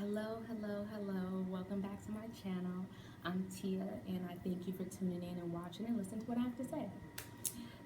Hello. Welcome back to my channel. I'm Tia, and I thank you for tuning in and watching and listening to what I have to say.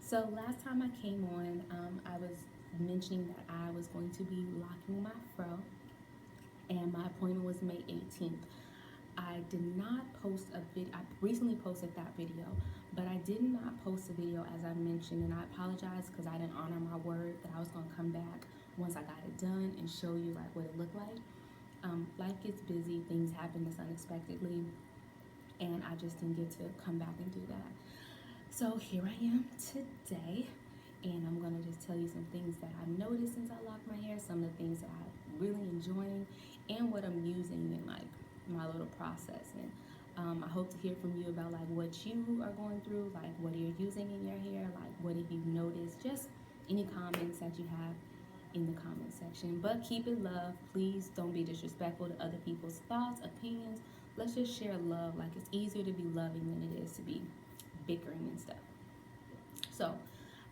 So, last time I came on, I was mentioning that I was going to be locking my fro, and my appointment was May 18th. I did not post a video. I recently posted that video, but I did not post a video as I mentioned, and I apologize because I didn't honor my word that I was going to come back once I got it done and show you like what it looked like. Life gets busy, things happen this unexpectedly, and I just didn't get to come back and do that. So here I am today, and I'm gonna just tell you some things that I've noticed since I locked my hair, some of the things that I'm really enjoying, and what I'm using in like my little process. And I hope to hear from you about like what you are going through, like what you're using in your hair, like what have you noticed, just any comments that you have in the comment section. But keep it love. Please don't be disrespectful to other people's thoughts, opinions. Let's just share love. Like it's easier to be loving than it is to be bickering and stuff. So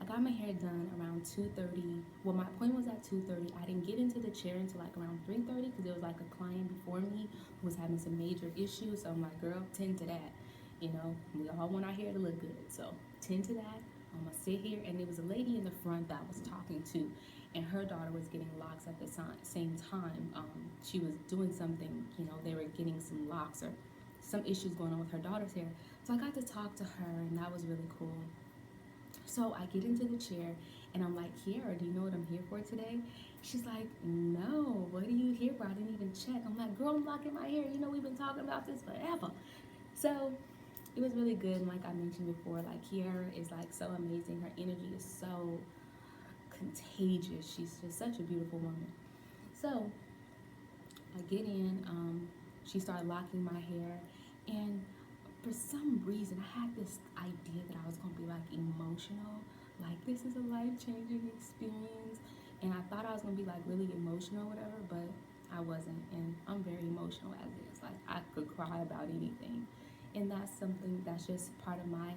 I got my hair done around 2:30. Well, my appointment was at 2:30. I didn't get into the chair until like around 3:30 because there was like a client before me who was having some major issues. So I'm like, girl, tend to that. You know, we all want our hair to look good. So tend to that. I'm gonna sit here, and there was a lady in the front that I was talking to, and her daughter was getting locks at the same time. She was doing something, you know, they were getting some locks or some issues going on with her daughter's hair. So I got to talk to her, and that was really cool. So I get into the chair, and I'm like, Kiara, do you know what I'm here for today? She's like, no, what are you here for? I didn't even check. I'm like, girl, I'm locking my hair. You know, we've been talking about this forever. So it was really good. And like I mentioned before, like Kiara is like so amazing. Her energy is so contagious. She's just such a beautiful woman. So I get in, she started locking my hair, and for some reason I had this idea that I was gonna be like emotional, like this is a life-changing experience, and I thought I was gonna be like really emotional or whatever, but I wasn't, and I'm very emotional as is. Like I could cry about anything, and that's something that's just part of my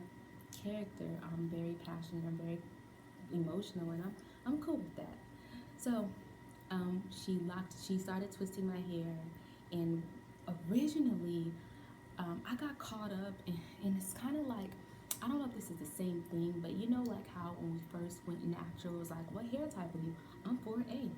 character. I'm very passionate, I'm very emotional, and I'm cool with that. So she started twisting my hair, and originally, I got caught up, and it's kind of like, I don't know if this is the same thing, but you know, like how when we first went natural, it was like, what hair type are you? I'm 4A.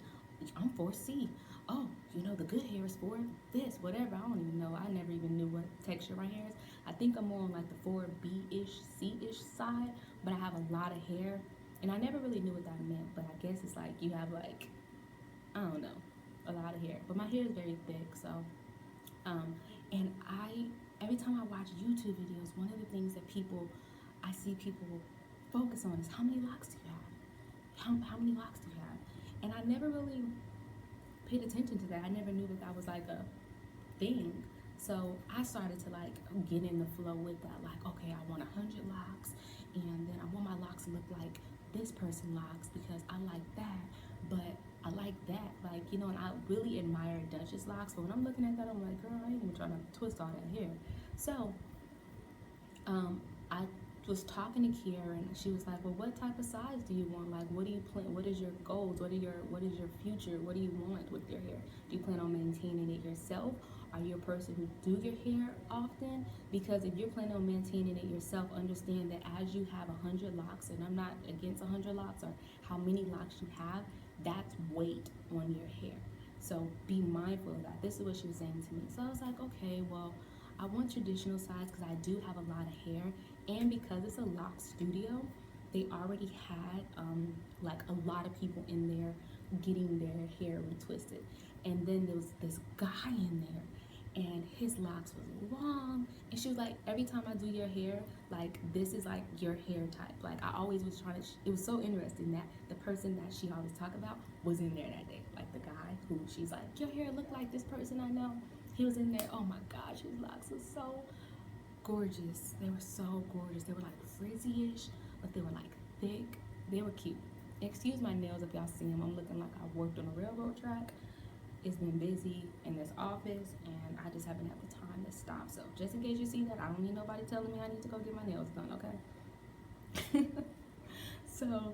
I'm 4C. Oh, you know, the good hair is for this, whatever. I don't even know. I never even knew what texture my hair is. I think I'm more on like the 4B-ish, C-ish side, but I have a lot of hair, and I never really knew what that meant, but I guess it's like you have like, I don't know, a lot of hair. But my hair is very thick, so um, and every time I watch YouTube videos, one of the things that I see people focus on is how many locks do you have? How many locks do you have? And I never really paid attention to that. I never knew that that was like a thing. So I started to like get in the flow with that. Like, okay, I want 100 locks, and then I want my locks to look like this person locks because I like that. But I like that, like, you know, and I really admire Duchess locks. But when I'm looking at that, I'm like, girl, I ain't even trying to twist all that hair. So I was talking to Kiara, and she was like, well, what type of size do you want? Like, what do you plan? What is your goals? What is your future? What do you want with your hair? Do you plan on maintaining it yourself? Are you a person who do your hair often? Because if you're planning on maintaining it yourself, understand that as you have 100 locks, and I'm not against 100 locks or how many locks you have, that's weight on your hair. So be mindful of that. This is what she was saying to me. So I was like, okay, well, I want traditional size because I do have a lot of hair, and because it's a lock studio, they already had like a lot of people in there getting their hair retwisted. And then there was this guy in there, and his locks was long, and she was like, every time I do your hair, like this is like your hair type. Like I always was trying to, it was so interesting that the person that she always talked about was in there that day. Like the guy who she's like, your hair look like this person I know, he was in there. Oh my gosh, his locks were so gorgeous. They were so gorgeous. They were like frizzy-ish, but they were like thick. They were cute. Excuse my nails if y'all see them. I'm looking like I worked on a railroad track. It's been busy in this office, and I just haven't had the time to stop. So just in case you see that, I don't need nobody telling me I need to go get my nails done, okay? So,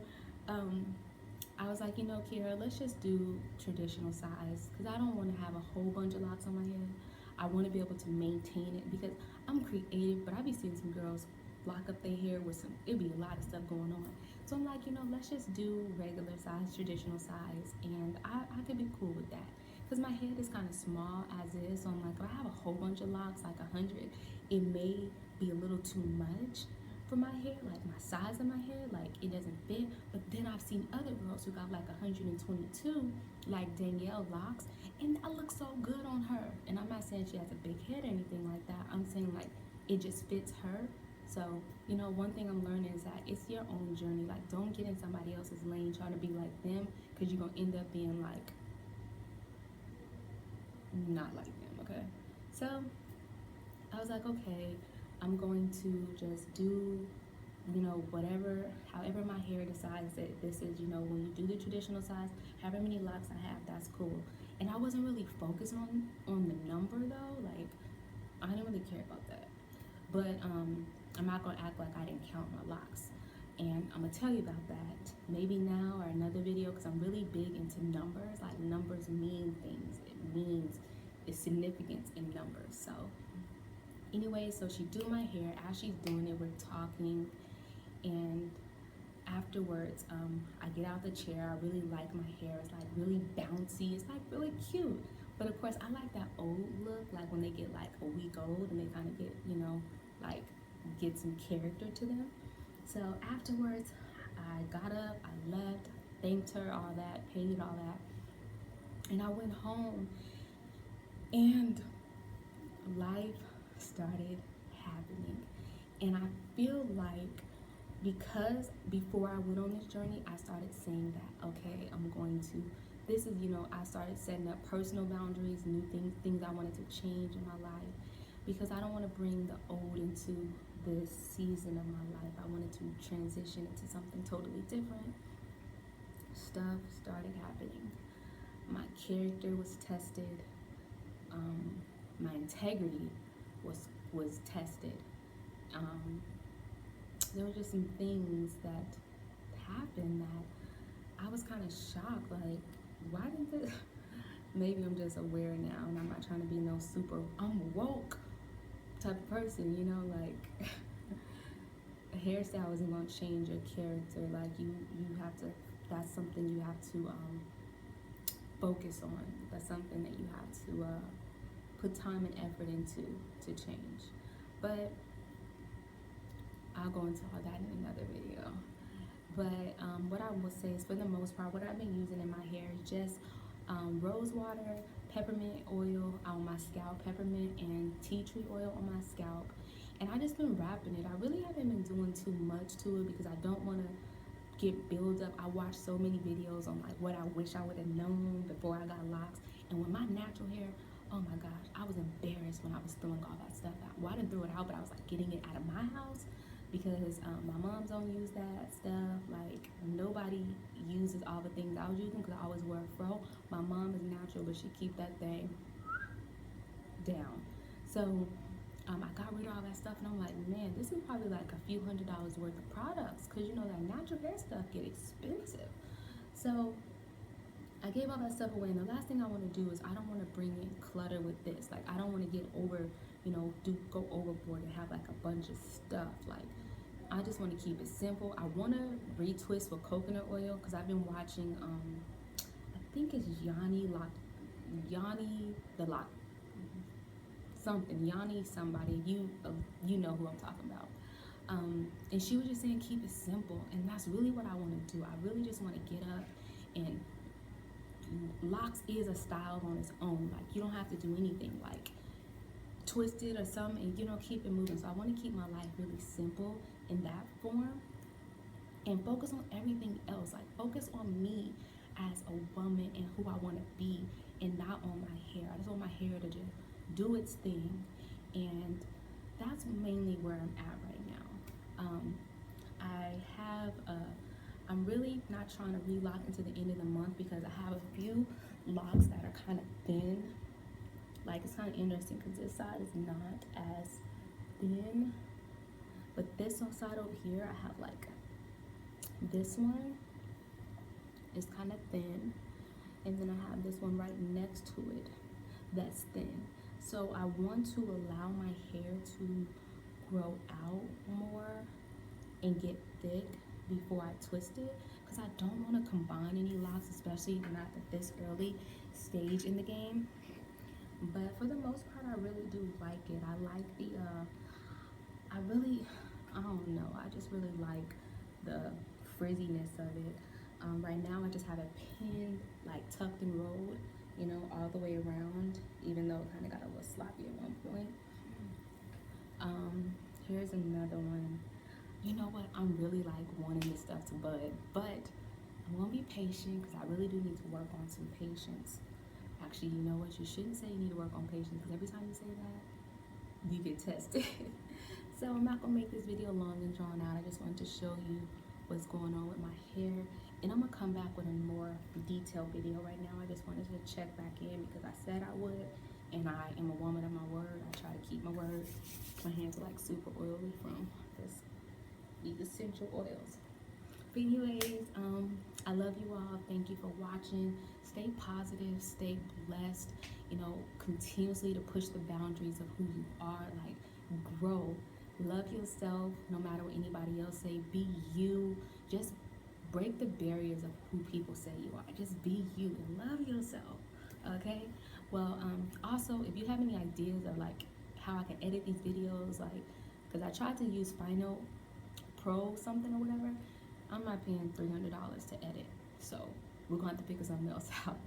I was like, you know, Kiera, let's just do traditional size because I don't want to have a whole bunch of locks on my head. I want to be able to maintain it because I'm creative, but I be seeing some girls lock up their hair with some, it'd be a lot of stuff going on. So I'm like, you know, let's just do regular size, traditional size, and I could be cool with that. Because my head is kind of small as is, so I'm like, if I have a whole bunch of locks, like 100, it may be a little too much for my hair, like my size of my hair, like it doesn't fit. But then I've seen other girls who got like 122, like Danielle locks, and that looks so good on her. And I'm not saying she has a big head or anything like that. I'm saying like it just fits her. So, you know, one thing I'm learning is that it's your own journey. Like, don't get in somebody else's lane trying to be like them because you're going to end up being like not like them, okay? So, I was like, okay, I'm going to just do, you know, whatever, however my hair decides that this is, you know, when you do the traditional size, however many locks I have, that's cool. And I wasn't really focused on the number though. Like, I didn't really care about that. But I'm not gonna act like I didn't count my locks. And I'm gonna tell you about that maybe now or another video because I'm really big into numbers. Like numbers mean things. It means it's significance in numbers. So anyway, so she do my hair. As she's doing it, we're talking, and afterwards, I get out the chair. I really like my hair. It's like really bouncy. It's like really cute. But of course, I like that old look, like when they get like a week old and they kind of get, you know, like get some character to them. So afterwards, I got up, I left, thanked her, all that, paid all that, and I went home, and life started happening. And I feel like because before I went on this journey, I started saying that, okay, I'm going to, this is, you know, I started setting up personal boundaries, new things I wanted to change in my life because I don't want to bring the old into this season of my life. I wanted to transition into something totally different. Stuff started happening. My character was tested. My integrity was tested. There were just some things that happened that I was kind of shocked. Like, why did this? Maybe I'm just aware now, and I'm not trying to be no super I'm woke type of person, you know. Like, a hairstyle isn't gonna change your character. Like, you have to. That's something you have to focus on. That's something that you have to put time and effort into to change. But I'll go into all that in another video. But what I will say is, for the most part, what I've been using in my hair is just rose water, peppermint oil on my scalp, peppermint and tea tree oil on my scalp. And I just been wrapping it. I really haven't been doing too much to it because I don't want to get build up. I watched so many videos on like what I wish I would have known before I got locks. And with my natural hair, oh my gosh, I was embarrassed when I was throwing all that stuff out. Well, I didn't throw it out, but I was like getting it out of my house because my moms don't use that stuff. Like, nobody uses all the things I was using because I always wear a fro. My mom is natural, but she keep that thing down. So I got rid of all that stuff, and I'm like, man, this is probably like a few $100s worth of products because you know that natural hair stuff get expensive. So I gave all that stuff away, and the last thing I want to do is I don't want to bring in clutter with this. Like, I don't want to get over, you know, go overboard and have like a bunch of stuff. Like, I just want to keep it simple. I want to retwist with coconut oil because I've been watching, I think it's Yanni the Lock, something, Yanni somebody, you know who I'm talking about. And she was just saying keep it simple, and that's really what I want to do. I really just want to get up, and locks is a style on its own. Like, you don't have to do anything like twist it or something, and you know, keep it moving. So I want to keep my life really simple in that form and focus on everything else. Like, focus on me as a woman and who I want to be, and not on my hair. I just want my hair to just do its thing, and that's mainly where I'm at right now. I'm really not trying to relock into the end of the month because I have a few locks that are kind of thin. Like, it's kind of interesting because this side is not as thin, but this side over here, I have like this one, It's kind of thin, and then I have this one right next to it that's thin. So I want to allow my hair to grow out more and get thick before I twist it, because I don't want to combine any locks, especially not at this early stage in the game. But for the most part, I really do like it. I like the I really, I don't know, I just really like the frizziness of it. Right now I just have it pinned, like tucked and rolled, you know, all the way around, even though it kind of got a little sloppy at one point. Here's another one. You know what, I'm really like wanting this stuff to bud, but I'm gonna be patient because I really do need to work on some patience. Actually, you know what, you shouldn't say you need to work on patience, because every time you say that, you get tested. So I'm not gonna make this video long and drawn out. I just wanted to show you what's going on with my hair, and I'm gonna come back with a more detailed video. Right now I just wanted to check back in because I said I would, and I am a woman of my word. I try to keep my word. My hands are like super oily from these essential oils. But anyways, I love you all. Thank you for watching. Stay positive, stay blessed, you know, continuously to push the boundaries of who you are, like grow. Love yourself no matter what anybody else say. Be you. Just break the barriers of who people say you are. Just be you and love yourself. Okay? Well, also, if you have any ideas of like how I can edit these videos, like, because I tried to use Final Pro something or whatever, I'm not paying $300 to edit. So we're going to have to figure something else out.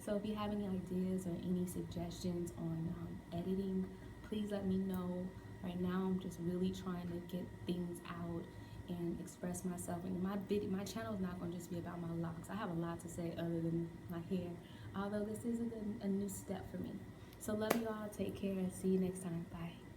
So if you have any ideas or any suggestions on editing, please let me know. Right now, I'm just really trying to get things out and express myself. And my channel is not going to just be about my locks. I have a lot to say other than my hair, although this is a new step for me. So love you all. Take care and see you next time. Bye.